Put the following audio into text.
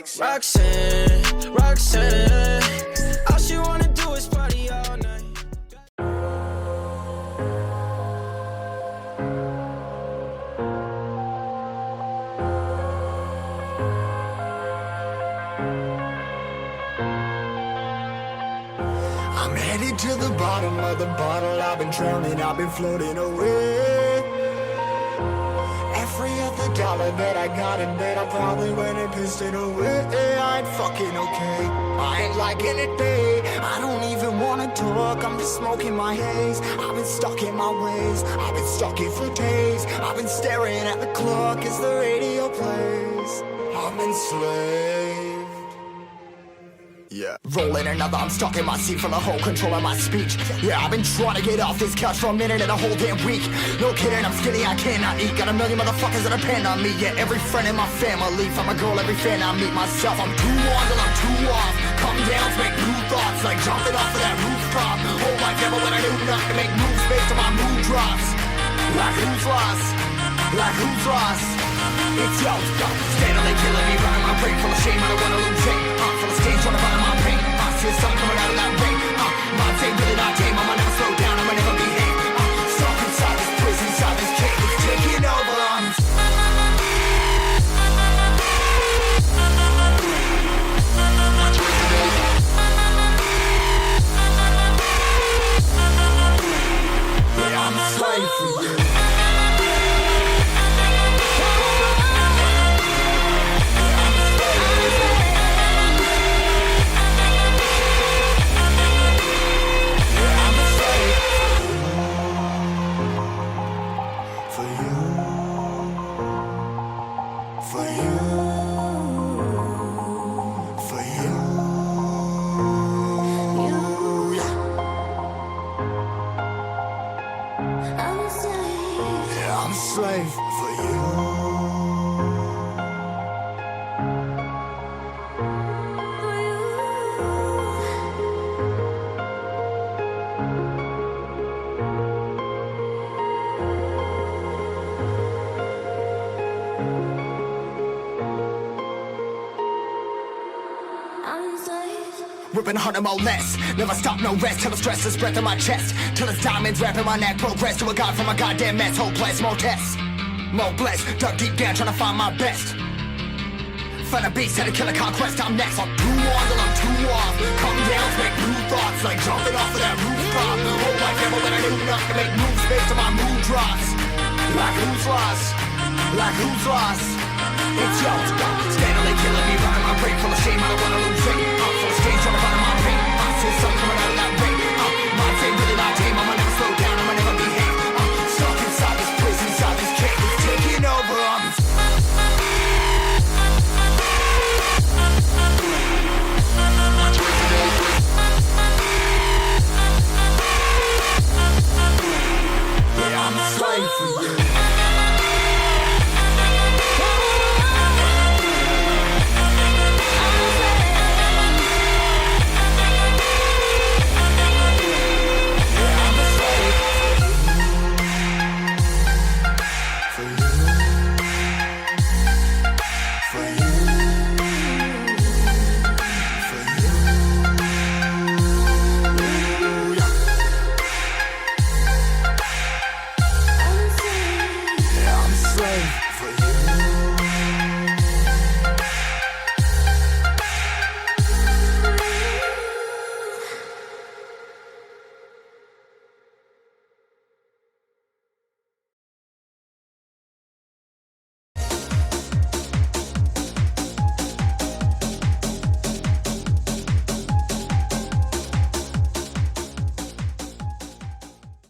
Roxanne, Roxanne, all she wanna do is party all night. I'm headed to the bottom of the bottle. I've been drowning, I've been floating away. Every other dollar that I got in bed, I probably went and pissed it away. I ain't fucking okay, I ain't liking it, babe. I don't even wanna talk, I'm just smoking my haze. I've been stuck in my ways, I've been stuck here for days. I've been staring at the clock as the radio plays. I'm enslaved. Yeah. Rolling another, I'm stuck in my seat for the whole control of my speech. Yeah, I've been trying to get off this couch for a minute and a whole damn week. No kidding, I'm skinny, I cannot eat. Got a million motherfuckers that depend on me. Yeah, every friend in my family, from a girl, every fan I meet myself. I'm too on till I'm too off. Come down to make new thoughts, like jumping off of that rooftop. Hold my camera when I do not to make moves based on my mood drops. Like who's lost? Like who's lost? It's yo, steadily killing me, running my brain full of shame. I don't wanna lose it. Full of stage, trying to find my pain. I see the sun coming out of that rain. My day really not tame. I'ma never slow down. I'ma never behave. Stuck inside this prison, inside this cage. It's taking over. Yeah, I'm a slave for you. I'm a slave for you. Ripping harder, more less. Never stop, no rest. Till the stress is breath in my chest. Till it's diamonds wrapping my neck. Progress to a god from a goddamn mess. Hopeless, more tests. More blessed. Dug deep down trying to find my best. Find a beast, had to kill a conquest. I'm next. I'm too on till I'm too off. Come down to make new thoughts. Like jumping off of that rooftop. Hold my camera when I do not to make moves based on my mood drops. Like who's lost? Like who's lost? It's yo, steadily killing me, running my